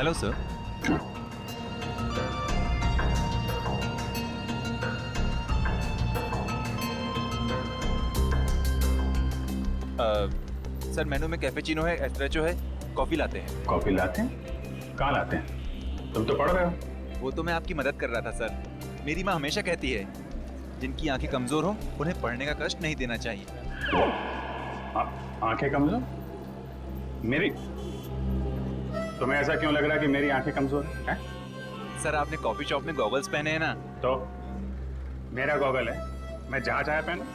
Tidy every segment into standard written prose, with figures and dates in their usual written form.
Hello sir. Sir मेनू में cappuccino है, espresso है, कॉफी लाते हैं। कॉफी लाते हैं? कहाँ लाते हैं? तुम तो पढ़ रहे हो। वो तो मैं आपकी मदद कर रहा था सर। मेरी माँ हमेशा कहती है जिनकी आंखें कमजोर हो उन्हें पढ़ने का कष्ट नहीं देना चाहिए। आंखें कमजोर? मेरी? तुम्हें ऐसा क्यों लग रहा है कि मेरी आंखें कमजोर है? सर आपने कॉफी शॉप में गॉगल्स पहने हैं ना। तो मेरा गॉगल है, मैं जहाँ चाहे पहनूं,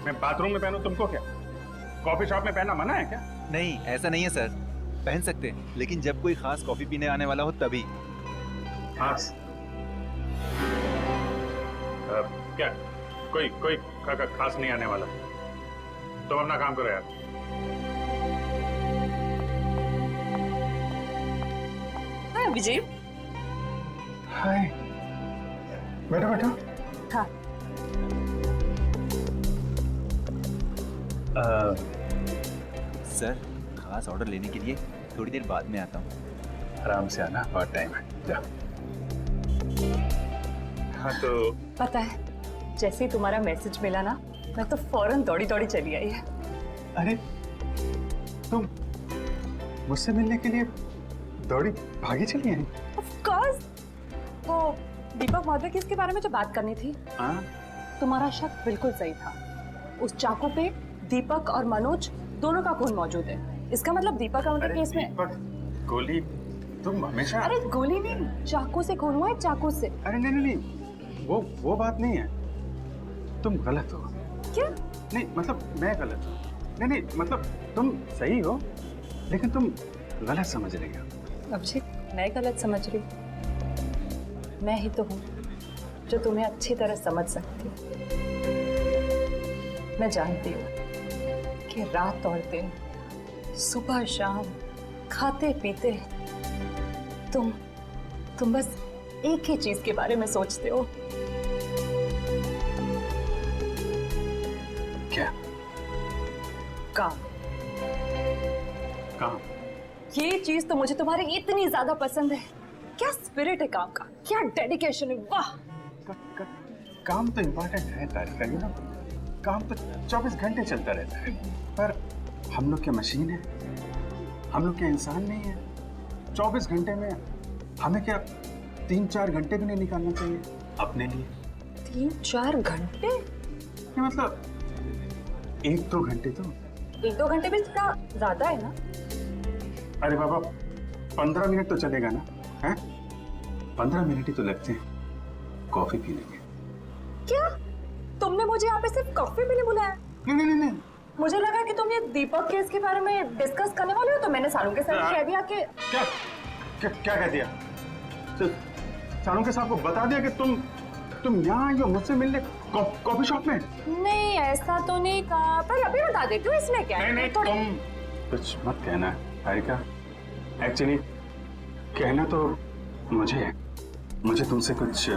मैं बाथरूम में पहनूं, तुमको क्या? कॉफी शॉप में पहनना मना है क्या? नहीं ऐसा नहीं है सर, पहन सकते हैं लेकिन जब कोई खास कॉफी पीने आने वाला हो तभी। खास? क्या कोई कोई खास नहीं आने वाला? तो अपना काम करो यार। हाय विजय। हाय, बैठो बैठो। हाँ। सर खास ऑर्डर लेने के लिए थोड़ी देर बाद में आता हूँ। आराम से आना, बहुत टाइम है, जा। हाँ तो पता है जैसे ही तुम्हारा मैसेज मिला ना, मैं तो फौरन दौड़ी दौड़ी चली आई है। अरे तुम मुझसे मिलने के लिए दौड़ी भागी चली आई? Of course. वो दीपक महोदय की इसके बारे में जो बात करनी थी, हाँ? तुम्हारा शक बिल्कुल सही था। उस चाकू पे दीपक और मनोज दोनों का खून मौजूद है। इसका मतलब दीपक का मर्डर केस में। दीपक, गोली, तुम हमेशा। अरे गोली नहीं, चाकू से खून हुआ है, चाकू से। अरे नहीं नहीं नहीं, वो बात नहीं है। तुम गलत हो। क्या? नहीं मतलब मैं गलत हूँ। नहीं नहीं मतलब तुम सही हो, लेकिन तुम गलत समझ रही हो। अभिषेक, मैं गलत समझ रही हूँ? मैं ही तो हूँ जो तुम्हें अच्छी तरह समझ सकती हूँ। मैं जानती हूँ कि रात और दिन, सुबह शाम, खाते पीते तुम बस एक ही चीज के बारे में सोचते हो। क्या? काम। काम? ये चीज तो मुझे तुम्हारी इतनी ज्यादा पसंद है। क्या स्पिरिट है काम का, क्या डेडिकेशन है, वाह। काम तो इम्पोर्टेंट है तारिका, यू नो। काम तो 24 घंटे चलता रहता है, पर हम लोग क्या मशीन है? हम लोग क्या इंसान नहीं है? 24 घंटे में हमें क्या 3-4 घंटे भी नहीं निकालना चाहिए अपने लिए? 3-4 घंटे? ये मतलब 1-2 घंटे तो। 1-2 घंटे भी थोड़ा ज्यादा है ना? अरे बाबा, 15 मिनट तो चलेगा ना? हैं? 15 मिनट ही तो लगते हैं कॉफी पीने के। क्या? तुमने मुझे यहाँ पे सिर्फ कॉफी पीने बुलाया? नहीं नहीं नहीं। मुझे लगा कि तुम ये दीपक केस के बारे में डिस्कस करने वाले हो, तो मैंने सारू के साथ कह दिया कि क्या क्या कह दिया? सारू के साहब को बता दिया कि तुम यहाँ आई हो मुझसे मिलने कॉफी शॉप में? नहीं ऐसा तो नहीं कहा, पर अभी बता देती हूँ, इसमें क्या है। नहीं तुम कुछ मत कहना तारिका। एक्चुअली कहना तो मुझे तुमसे कुछ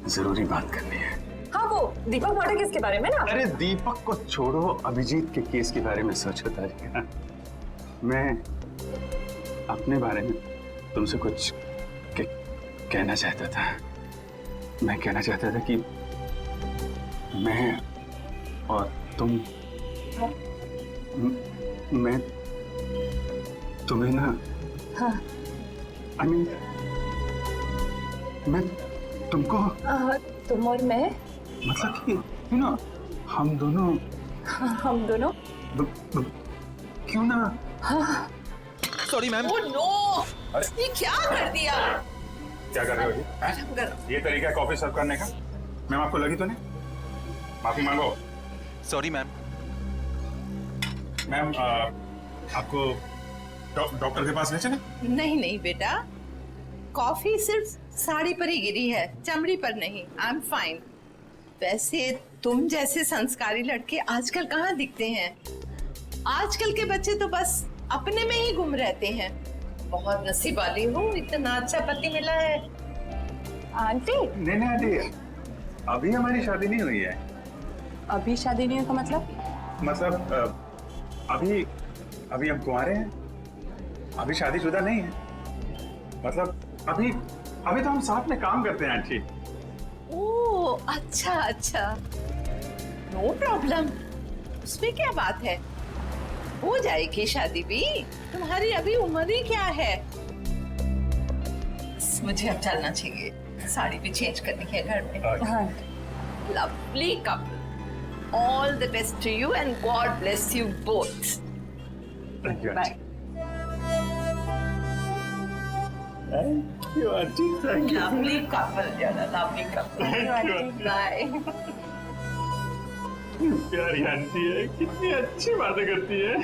जरूरी बात करनी है। हाँ, वो दीपक मर्डर केस के बारे में ना? अरे दीपक को छोड़ो, अभिजीत के केस के बारे में सोचो तारिका। मैं अपने बारे में तुमसे कुछ कहना चाहता था। मैं कहना चाहता था कि मैं और तुम, मैं तुम्हें ना, हाँ। I mean, मैं तुमको, तुम और मैं, मतलब कि यू नो, हम दोनों क्यों ना। हाँ। Sorry ma'am. ओह नो, ये क्या कर दिया? क्या कर रहे हो ये? ये तरीका है कॉफी सर्व करने का? मैम आपको लगी तो नहीं? माफी मांगो। Sorry ma'am. मैम आपको डॉक्टर के पास ले चलें? नहीं नहीं बेटा, कॉफी सिर्फ साड़ी पर ही गिरी है, चमड़ी पर नहीं। I am fine. वैसे तुम जैसे संस्कारी लड़के आजकल कहाँ दिखते हैं? आजकल के बच्चे तो बस अपने में ही गुम रहते हैं। बहुत नसीब वाली हो, इतना अच्छा पति मिला है। आंटी? नहीं आंटी, अभी हमारी शादी नहीं हुई है। अभी शादी नहीं हुई का मतलब अभी हम कुंवारे हैं, अभी शादीशुदा नहीं है। मतलब अभी अभी तो हम साथ में काम करते हैं आंटी। ओह अच्छा अच्छा, नो प्रॉब्लम, उसमें क्या बात है, हो जाएगी शादी भी। तुम्हारी अभी उम्र ही क्या है। मुझे अब चलना चाहिए, साड़ी भी चेंज करनी है घर में। हाँ lovely couple, all the best to you and God bless you both. Thank you bye. Aunty, thank you. Lovely couple, lovely couple. Bye. प्यारी आंटी है, कितनी अच्छी बातें करती है।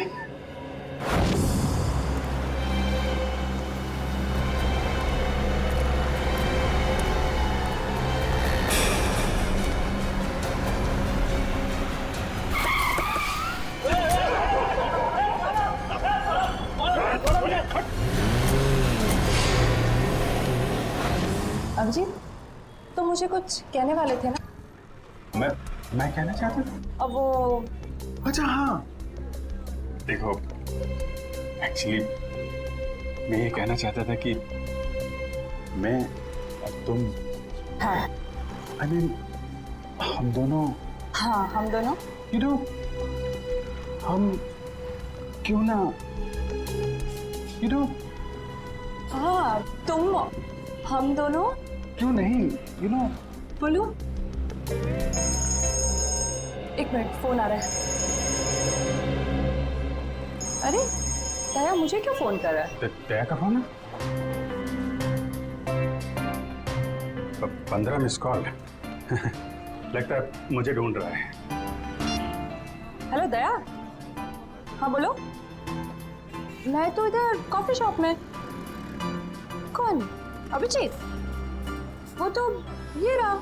अभिजीत, तो मुझे कुछ कहने वाले थे ना? मैं कहना चाहता था। अब वो अच्छा हाँ, देखो एक्चुअली मैं ये कहना चाहता था कि मैं और तुम, हाँ आई मीन हम दोनों, हाँ हम दोनों यू नो, हम क्यों ना, यू नो, हाँ तुम, हम दोनों, क्यों नहीं, यू नो। बोलो। एक मिनट, फोन आ रहा है। अरे दया मुझे क्यों फोन कर रहा है? दया का फोन है? 15 मिस कॉल। लगता है मुझे ढूंढ रहा है। हेलो दया। हाँ बोलो। मैं तो इधर कॉफी शॉप में। कौन? अभिजीत? वो तो ये रहा।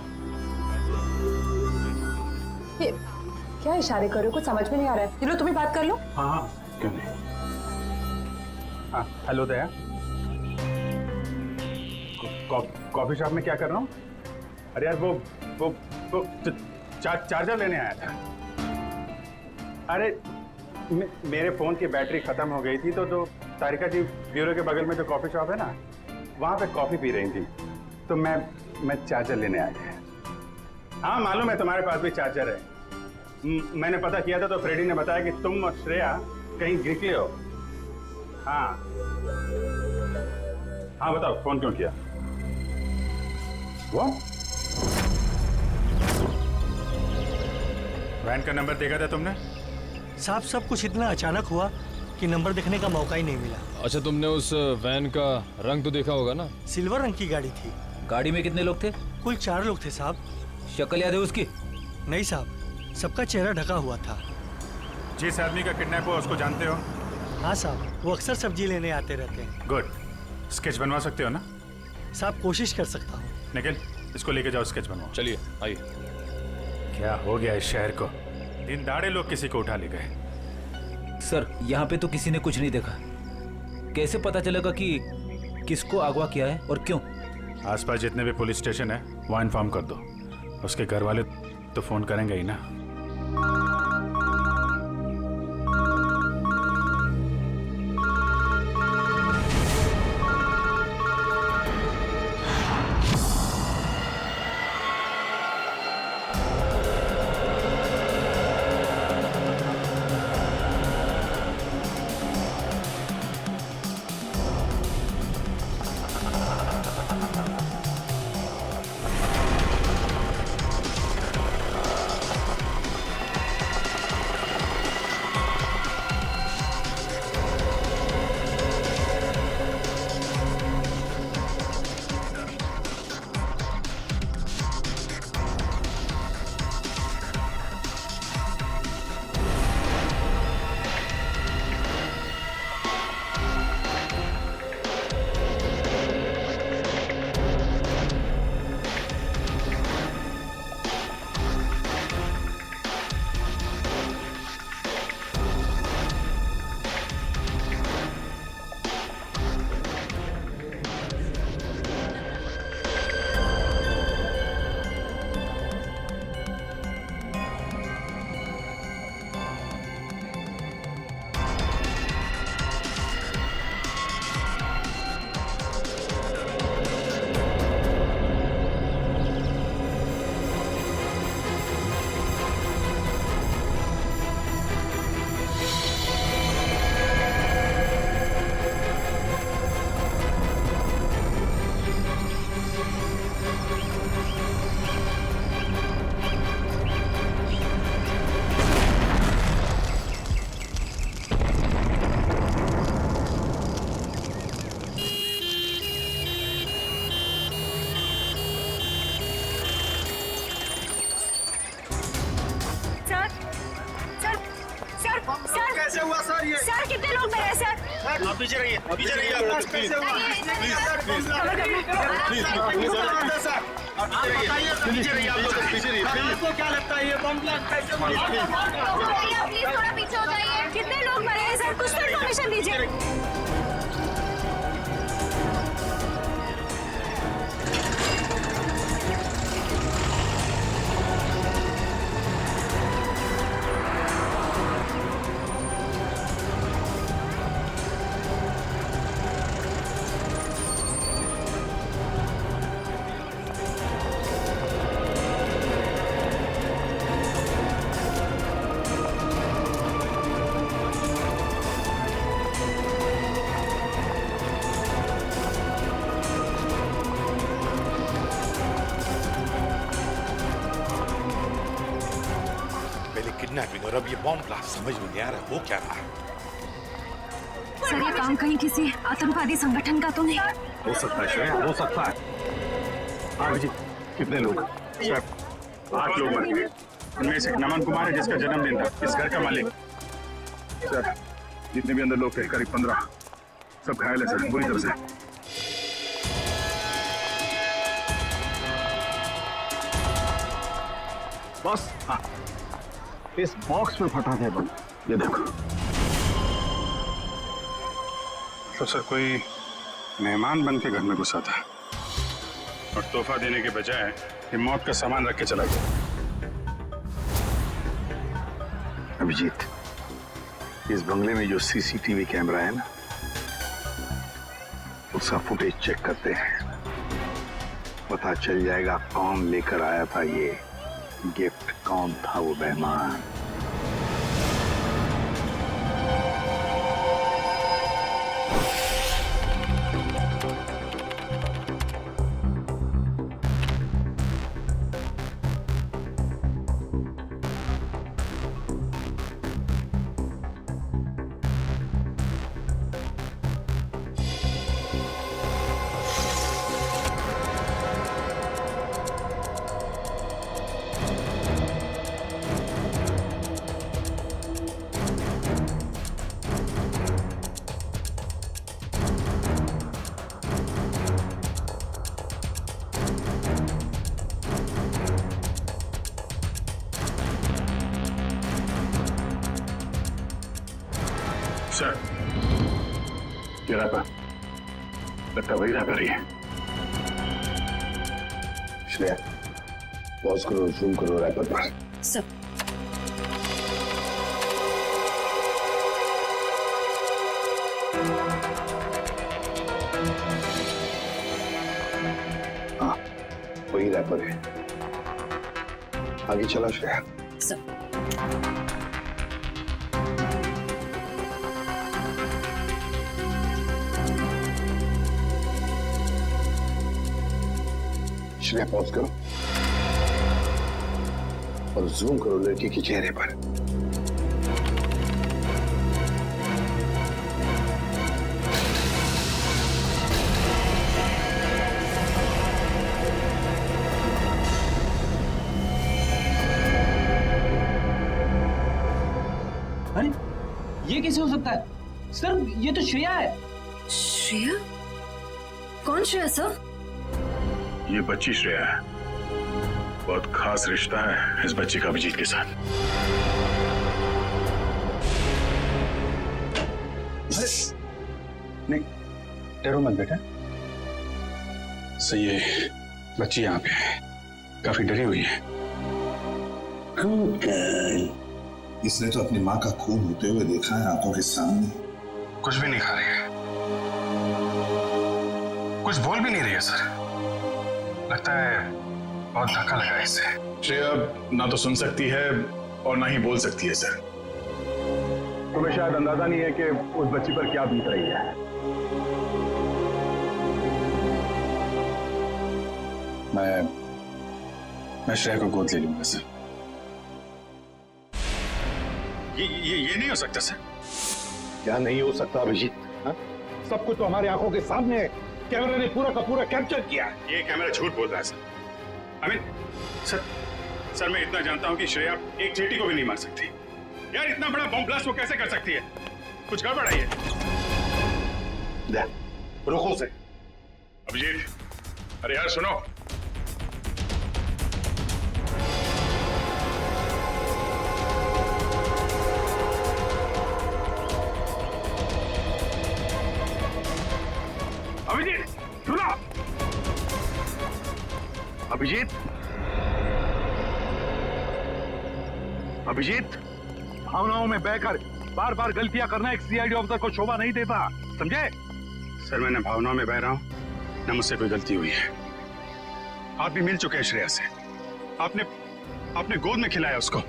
ये क्या इशारे कर रहे हो, कुछ समझ में नहीं आ रहा है। चलो तुम ही बात कर लो। हाँ हाँ क्यों नहीं। हाँ हेलो दया, कॉफी शॉप में क्या कर रहा हूँ? अरे यार वो चार्जर लेने आया था। अरे मेरे फोन की बैटरी खत्म हो गई थी, तो तारिका जी ब्यूरो के बगल में जो कॉफी शॉप है ना, वहाँ पे कॉफी पी रही थी, तो मैं चार्जर लेने आ गया। हाँ मालूम है तुम्हारे पास भी चार्जर है। मैंने पता किया था तो फ्रेडी ने बताया कि तुम और श्रेया कहीं निकले हो। हाँ हाँ बताओ फोन क्यों किया? वो वैन का नंबर देखा था तुमने? साहब सब कुछ इतना अचानक हुआ कि नंबर देखने का मौका ही नहीं मिला। अच्छा तुमने उस वैन का रंग तो देखा होगा ना? सिल्वर रंग की गाड़ी थी। गाड़ी में कितने लोग थे? कुल 4 लोग थे साहब। शक्ल याद है उसकी? नहीं साहब, सबका चेहरा ढका हुआ था। जिस आदमी का किडनैप हुआ उसको जानते हो? हाँ साहब, वो अक्सर सब्जी लेने आते रहते हैं। गुड। स्केच बनवा सकते हो ना? साहब कोशिश कर सकता हूँ। निखिल इसको लेके जाओ, स्केच बनवाओ। चलिए आइए। क्या हो गया इस शहर को? दिन दाड़े लोग किसी को उठा ले गए। सर यहाँ पे तो किसी ने कुछ नहीं देखा, कैसे पता चलेगा कि किसको अगवा किया है और क्यों? आसपास जितने भी पुलिस स्टेशन है वहाँ इन्फॉर्म कर दो। उसके घर वाले तो फोन करेंगे ही ना। कैसे हुआ सर ये? सर कितने लोग मरे सर? आप पीछे रहिए, पीछे रहिए। कैसे हुआ? पीछे रहिए, आप लोग पीछे रहिए। आपको क्या लगता है ये बम ब्लास्ट कैसे हुआ? प्लीज थोड़ा पीछे हो जाइए। कितने लोग मरे हैं सर? कुछ तो इन्फॉर्मेशन दीजिए। किडनैपिंग और अब ये बॉम्ब ब्लास्ट, समझ में नहीं आ रहा हो क्या रहा है। सर ये काम कहीं किसी आतंकवादी संगठन का तो नहीं? हो सकता है श्रेया, हो सकता है। हाँ जी, कितने लोग? सर 8 लोग मर गए। उनमें से नमन कुमार है जिसका जन्मदिन था, इस घर का मालिक। सर जितने भी अंदर लोग थे करीब 15, सब घायल है सर, बुरी तरह से। बॉस, हाँ, इस बॉक्स में फटा था बम, ये देखो। तो सर कोई मेहमान बन के घर में घुसा था और तोहफा देने के बजाय ये मौत का सामान रख के चला गया। अभिजीत, इस बंगले में जो सीसीटीवी कैमरा है ना, उसका फुटेज चेक करते हैं, पता चल जाएगा कौन लेकर आया था ये गिफ्ट, कौन था वो मेहमान। सर, ये रैपर लगता वही रैपर ही है। श्रेया, पॉज करो, जूम करो रैपर पर। सब हाँ, वही रैपर है। आगे चला श्रेया। सब श्रेया, पॉज करो और जूम करो लड़की के चेहरे पर। अरे ये कैसे हो सकता है सर? ये तो श्रेया है। श्रेया? कौन श्रेया सर? ये बच्ची श्रेया है। बहुत खास रिश्ता है इस बच्ची का अभिजीत के साथ। नहीं, डरो मत बेटा। सही है, बच्ची यहाँ पे है, काफी डरी हुई है। इसने तो अपनी माँ का खून होते हुए देखा है आंखों के सामने। कुछ भी नहीं खा रही है, कुछ बोल भी नहीं रही है सर। लगता है बहुत धक्का लगा है इसे। श्रेया ना तो सुन सकती है और ना ही बोल सकती है सर। तुम्हें शायद अंदाजा नहीं है कि उस बच्ची पर क्या बीत रही है। मैं श्रेया को गोद ले लूंगा सर। ये नहीं हो सकता सर। क्या नहीं हो सकता अभिजीत? सब कुछ तो हमारी आंखों के सामने है। कैमरा ने पूरा का पूरा कैप्चर किया। ये कैमरा झूठ बोल रहा है सर। सर मैं इतना जानता हूं कि श्रेया एक चींटी को भी नहीं मार सकती। यार इतना बड़ा बॉम्ब ब्लास्ट वो कैसे कर सकती है? कुछ गड़बड़ है ये। रुको से। अभिजीत, अरे यार सुनो। अभिजीत सुनो। अभिजीत, अभिजीत, भावनाओं में बहकर बार बार गलतियां करना एक सीआईडी ऑफिसर को शोभा नहीं देता, समझे? सर, मैं न भावनाओं में बह रहा हूं न मुझसे कोई गलती हुई है। आप भी मिल चुके हैं श्रेया से। आपने गोद में खिलाया उसको।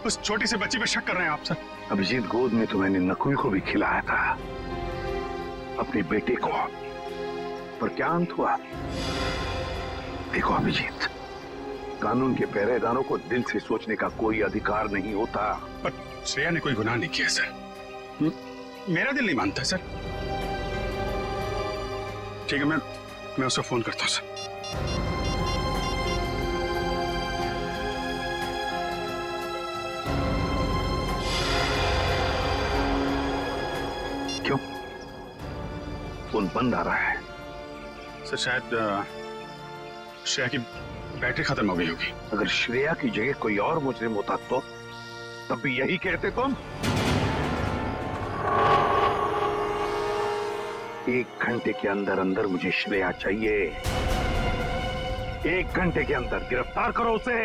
उस छोटी सी बच्ची पे शक कर रहे हैं आप सर? अभिजीत, गोद में तो मैंने नकुल को भी खिलाया था, अपने बेटे को, पर क्या अंत हुआ? देखो अभिजीत, कानून के पहरेदारों को दिल से सोचने का कोई अधिकार नहीं होता। पर श्रेया ने कोई गुनाह नहीं किया सर। मेरा दिल नहीं मानता सर। ठीक है, मैं उसको फोन करता हूं सर। क्यों फोन बंद आ रहा है? सर शायद श्रेया की बैटरी खत्म हो गई होगी। अगर श्रेया की जगह कोई और मुजरिम होता तो तब भी यही कहते तुम? 1 घंटे के अंदर अंदर मुझे श्रेया चाहिए। 1 घंटे के अंदर गिरफ्तार करो उसे।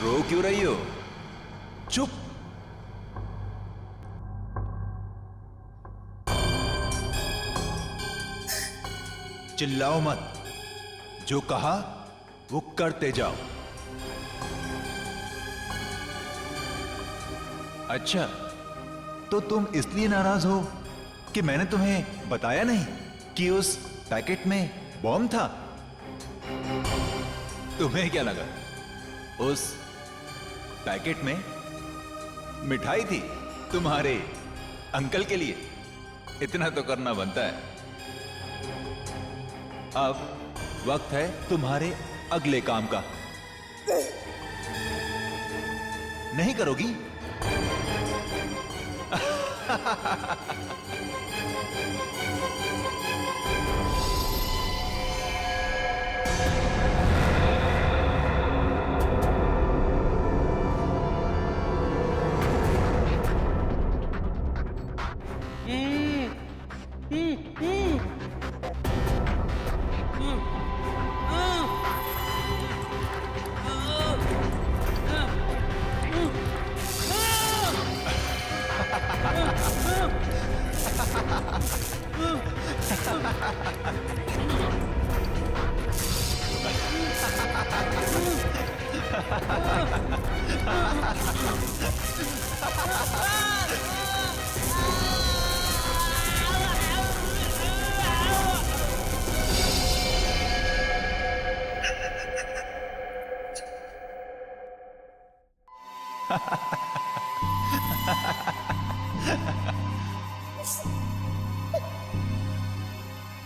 रो क्यों रही हो? चुप। चिल्लाओ मत। जो कहा वो करते जाओ। अच्छा, तो तुम इसलिए नाराज हो कि मैंने तुम्हें बताया नहीं कि उस पैकेट में बॉम्ब था? तुम्हें क्या लगा उस पैकेट में मिठाई थी तुम्हारे अंकल के लिए? इतना तो करना बनता है। अब वक्त है तुम्हारे अगले काम का। नहीं करोगी?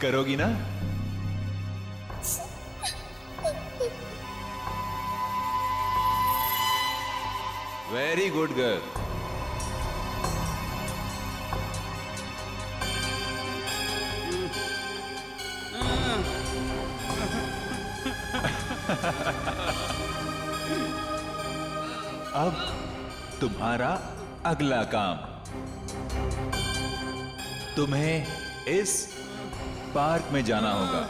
करोगी ना? Very good girl. अब तुम्हारा अगला काम, तुम्हें इस पार्क में जाना होगा।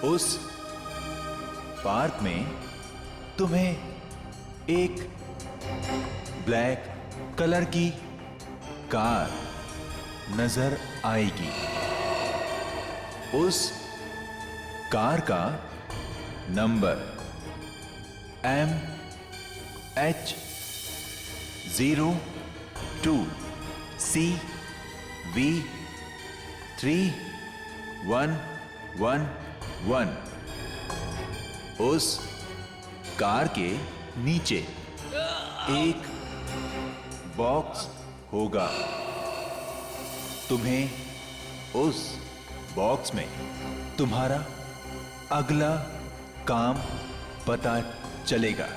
उस पार्क में तुम्हें एक ब्लैक कलर की कार नजर आएगी। उस कार का नंबर MH02CV3111। उस कार के नीचे एक बॉक्स होगा। तुम्हें उस बॉक्स में तुम्हारा अगला काम पता चलेगा।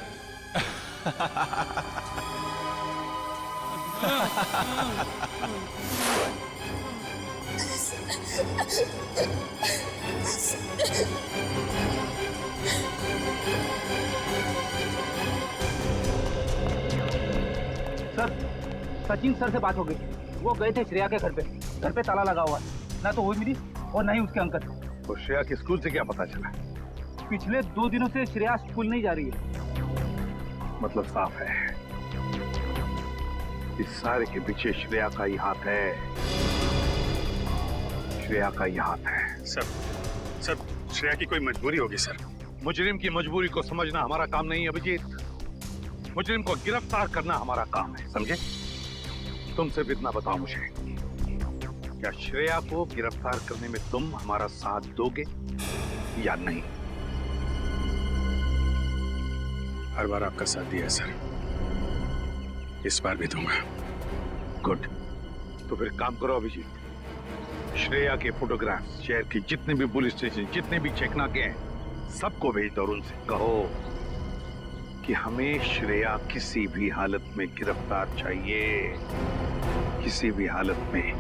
सर, सचिन सर से बात हो गई। वो गए थे श्रेया के घर पे ताला लगा हुआ है। ना तो वो मिली और ना ही उसके अंकल। तो श्रेया के स्कूल से क्या पता चला? पिछले 2 दिनों से श्रेया स्कूल नहीं जा रही है। मतलब साफ है, इस सारे के पीछे श्रेया का ही हाथ है। श्रेया का ही हाथ है। सर, श्रेया की कोई मजबूरी होगी सर। मुजरिम की मजबूरी को समझना हमारा काम नहीं है अभिजीत। मुजरिम को गिरफ्तार करना हमारा काम है, समझे? तुम सिर्फ इतना बताओ मुझे, क्या श्रेया को गिरफ्तार करने में तुम हमारा साथ दोगे या नहीं? हर बार आपका साथ दिया है सर, इस बार भी दूंगा। गुड। तो फिर काम करो अभिजीत, श्रेया के फोटोग्राफ शहर के जितने भी पुलिस स्टेशन, जितने भी चेकनाके हैं, सबको भेज दो और उनसे कहो कि हमें श्रेया किसी भी हालत में गिरफ्तार चाहिए, किसी भी हालत में।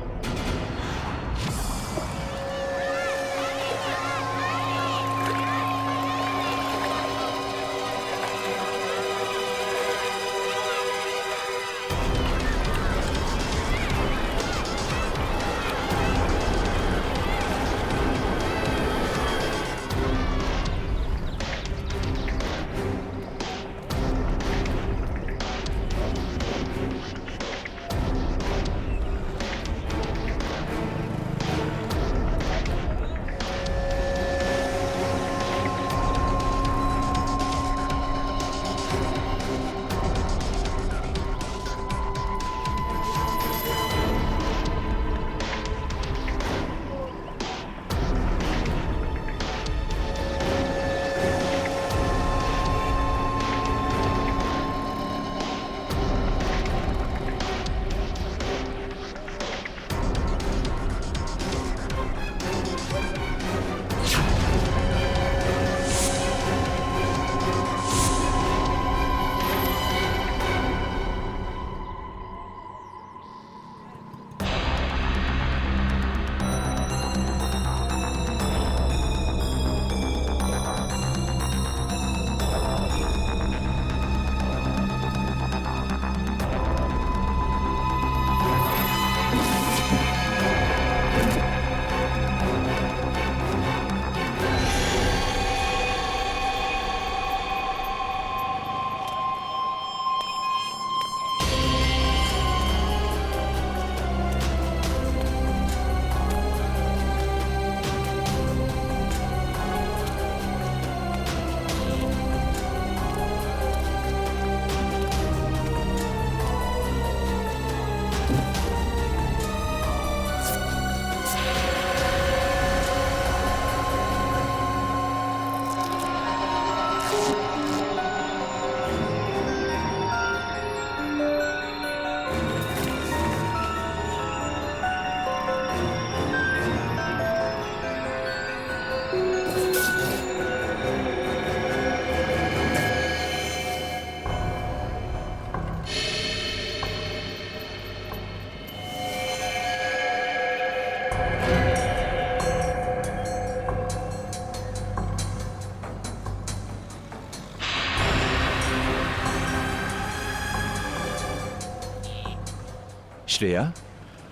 श्रेया,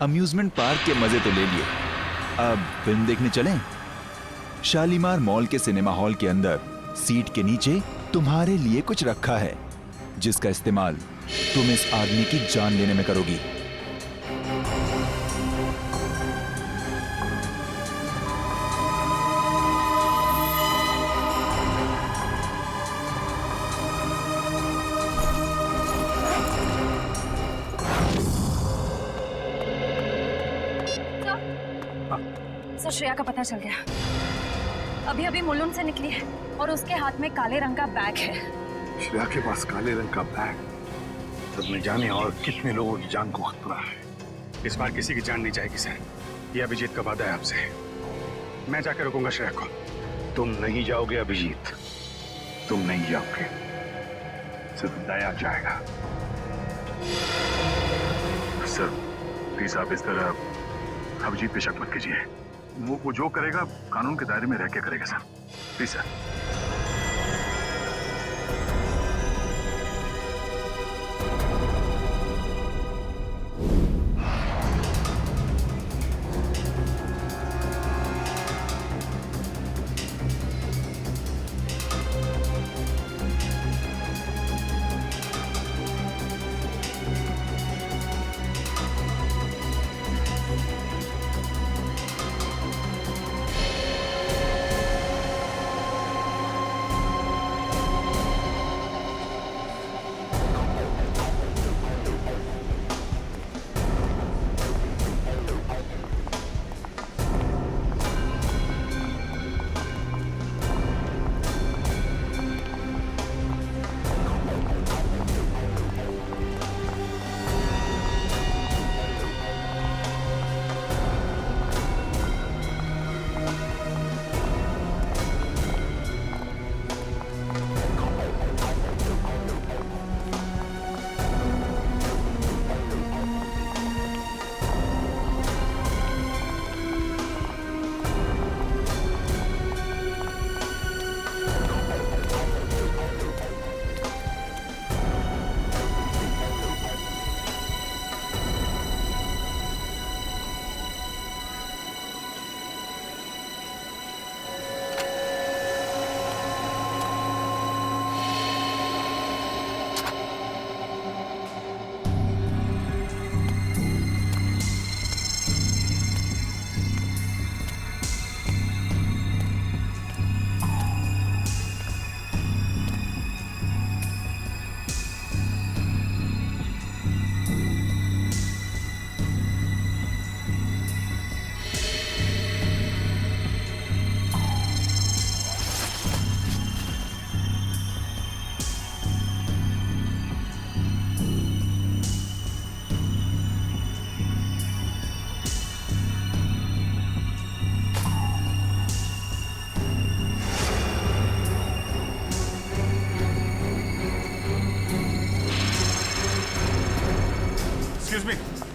अम्यूजमेंट पार्क के मजे तो ले लिए, अब फिल्म देखने चलें? शालीमार मॉल के सिनेमा हॉल के अंदर सीट के नीचे तुम्हारे लिए कुछ रखा है, जिसका इस्तेमाल तुम इस आदमी की जान लेने में करोगी। सर, श्रेया का पता चल गया। अभी अभी मुलुंड से निकली है और उसके हाथ में काले रंग का बैग है। श्रेया के पास काले रंग का बैग, तब न जाने और कितने लोगों की जान को खतरा है। इस बार किसी की जान नहीं जाएगी सर, ये अभिजीत का वादा है आपसे। मैं जाकर रुकूंगा श्रेया को। तुम नहीं जाओगे अभिजीत, तुम नहीं जाओगे, सिर्फ दया जाएगा। सर प्लीज आप इस तरह अभिजीत पे शक मत कीजिए। वो जो करेगा कानून के दायरे में रह के करेगा sir, please sir.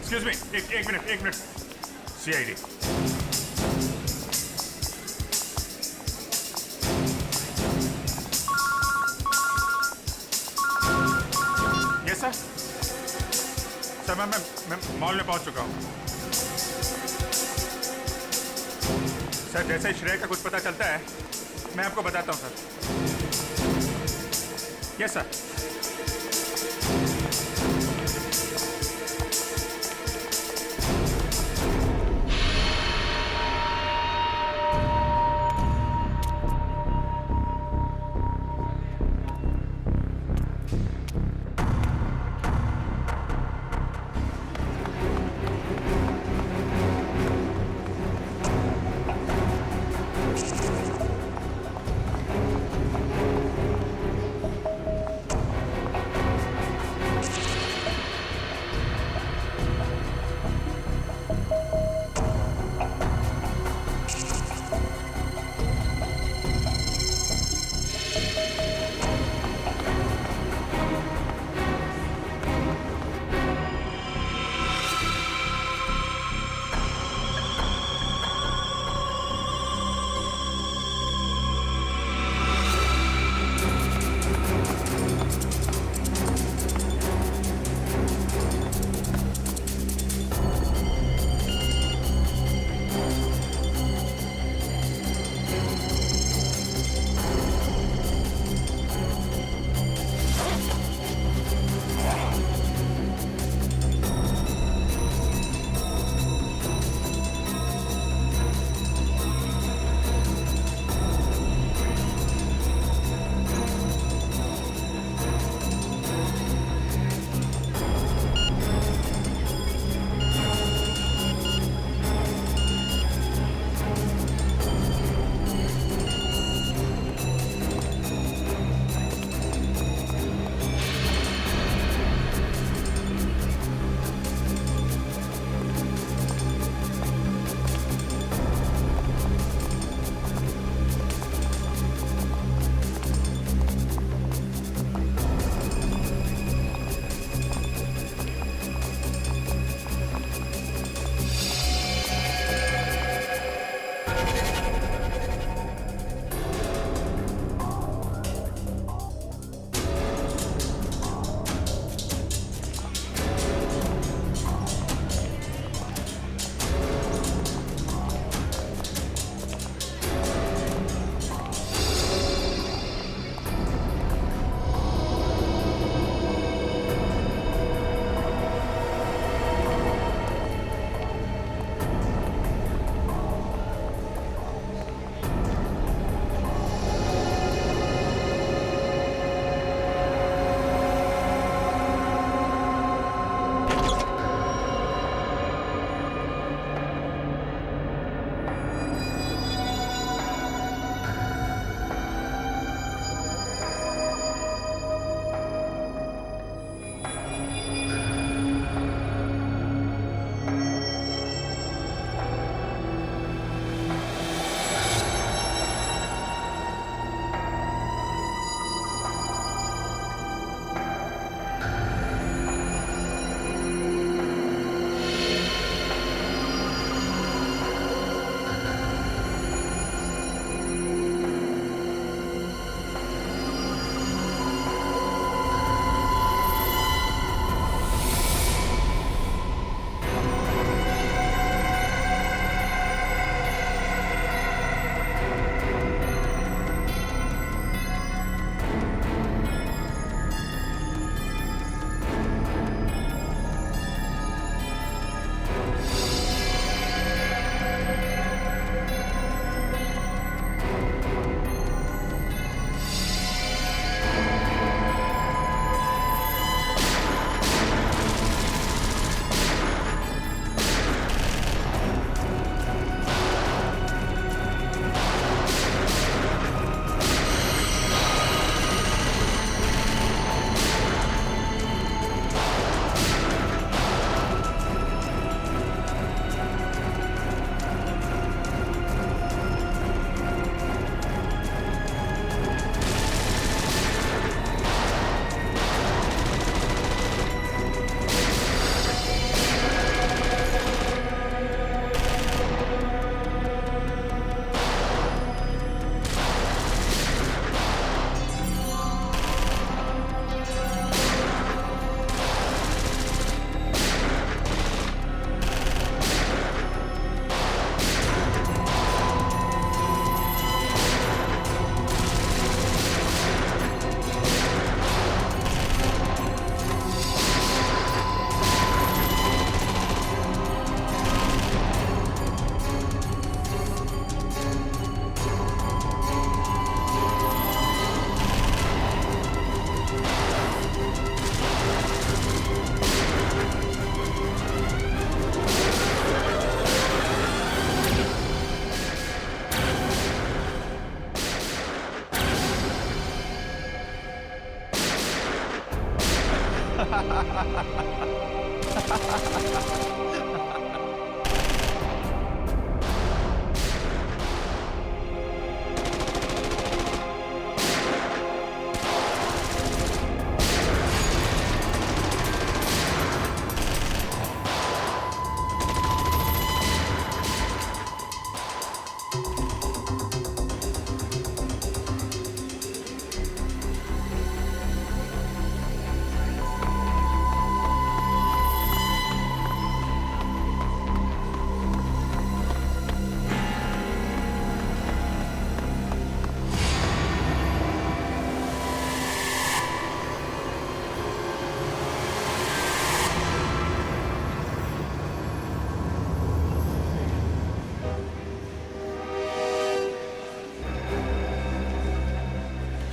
Excuse me, एक minute. CID. Yes sir. Sir मैं मॉल में पहुंच चुका हूं। सर जैसे ही श्रेया का कुछ पता चलता है मैं आपको बताता हूं सर। Yes sir.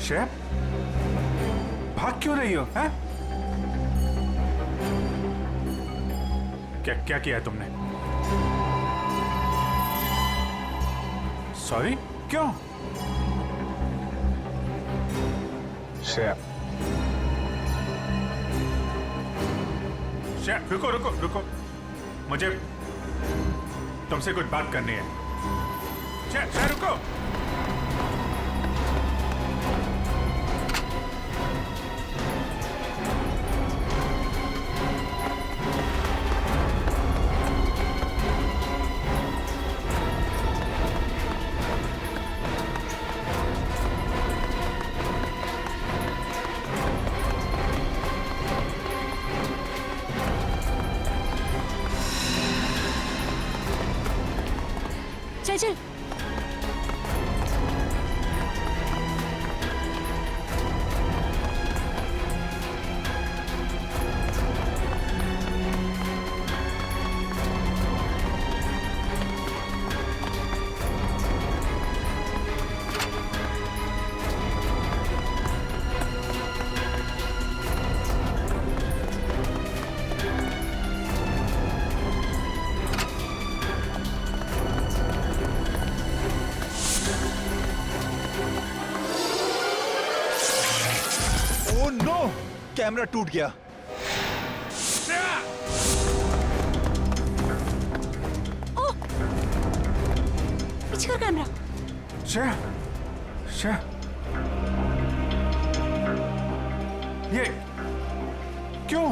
शेफ, भाग क्यों रही हो? हैं? क्या क्या किया है तुमने? सॉरी, क्यों? शेफ, शेफ, रुको रुको रुको, मुझे तुमसे कुछ बात करनी है। शेफ, शेफ रुको। चल चल। ओह नो, कैमरा टूट गया। पीछे कर कैमरा। श्रेया, श्रेया, ये क्यों?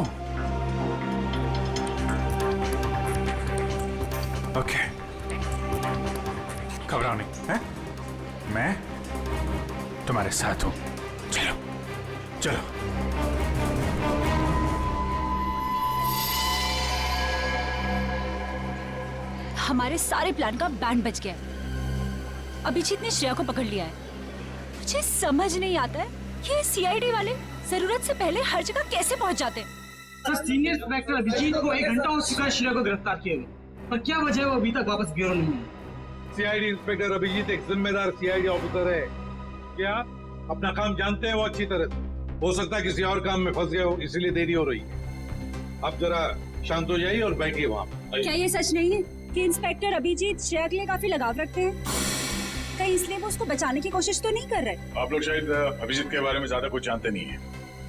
ओके, घबराओ नहीं, हैं? मैं तुम्हारे साथ हूं। चलो चलो। हमारे सारे प्लान का बैंड बज गया है। अभिजीत ने श्रेया को पकड़ लिया है। मुझे समझ नहीं आता है ये सीआईडी वाले जरूरत से पहले हर जगह कैसे पहुंच जाते हैं। सर, सीनियर इंस्पेक्टर अभिजीत को 1 घंटा हो चुका है श्रेया को गिरफ्तार किए हुए, पर क्या वजह है वो अभी तक वापस ब्यूरो नहीं है। सीआईडी इंस्पेक्टर अभिजीत एक जिम्मेदार सीआईडी ऑफिसर है। क्या अपना काम जानते हैं वो अच्छी तरह से? हो सकता है किसी और काम में फंस गए हो, इसीलिए देरी हो रही है। अब जरा शांत हो जाइए और बैठिए वहाँ। क्या ये सच नहीं है कि इंस्पेक्टर अभिजीत श्रेया के लिए काफी लगाव रखते हैं? कहीं इसलिए वो उसको बचाने की कोशिश तो नहीं कर रहे? आप लोग शायद अभिजीत के बारे में ज्यादा कुछ जानते नहीं है,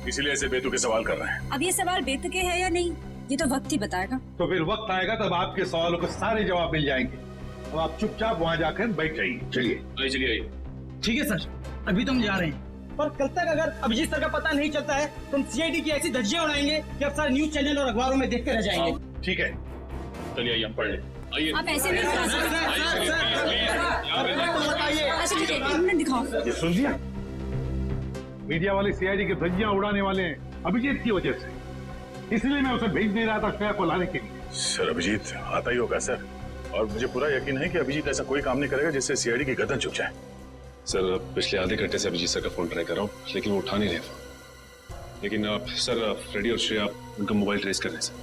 इसीलिए ऐसे बेतुके सवाल कर रहे हैं। अब ये सवाल बेतुके है या नहीं ये तो वक्त ही बताएगा। तो फिर वक्त आएगा तब आपके सवालों के सारे जवाब मिल जाएंगे। अब आप चुपचाप वहाँ जाकर बैठ जाइए। चलिए चलिए। ठीक है सर, अभी तो हम जा रहे हैं, पर कल तक अगर अभिजीत सर का पता नहीं चलता है तो हम सीआईडी की ऐसी धज्जियां उड़ाएंगे कि अब सारे न्यूज चैनल और अखबारों में देखते रह जाएंगे। ठीक है, चलिए आइए हम पढ़ लें। आइए। आप ऐसे नहीं दिखा सकते। दिखाओ। ये सुन लिया, मीडिया वाले सीआईडी की धज्जियां उड़ाने वाले हैं अभिजीत की वजह से, इसलिए मैं उसे भेज नहीं रहा था श्रेया को लाने के लिए। सर अभिजीत आता ही होगा सर, और मुझे पूरा यकीन है कि अभिजीत ऐसा कोई काम नहीं करेगा जिससे सीआईडी की गर्दन झुक जाए। सर पिछले आधे घंटे से अभिजीत सर का फोन ट्राई कर रहा हूँ, लेकिन वो उठा नहीं रहे फोन। लेकिन आप सर फ्रेडी और श्रेया उनका मोबाइल ट्रेस कर रहे हैं sir.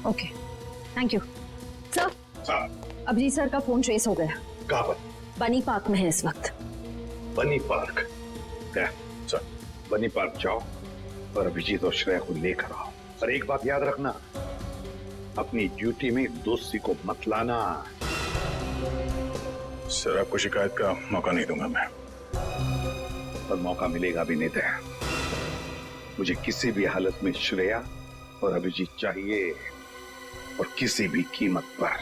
Okay, thank you sir. Abhijit sir का फोन ट्रेस हो गया। कहाँ पर? बनी पार्क में है इस वक्त। बनी पार्क? क्या सर, बनी पार्क जाओ और अभिजीत और श्रेया को लेकर आओ। और एक बात याद रखना, अपनी ड्यूटी में दोस्ती को मत लाना। सर आपको शिकायत का मौका नहीं दूंगा मैं। और मौका मिलेगा भी नहीं दे। मुझे किसी भी हालत में श्रेया और अभिजीत चाहिए, और किसी भी कीमत पर।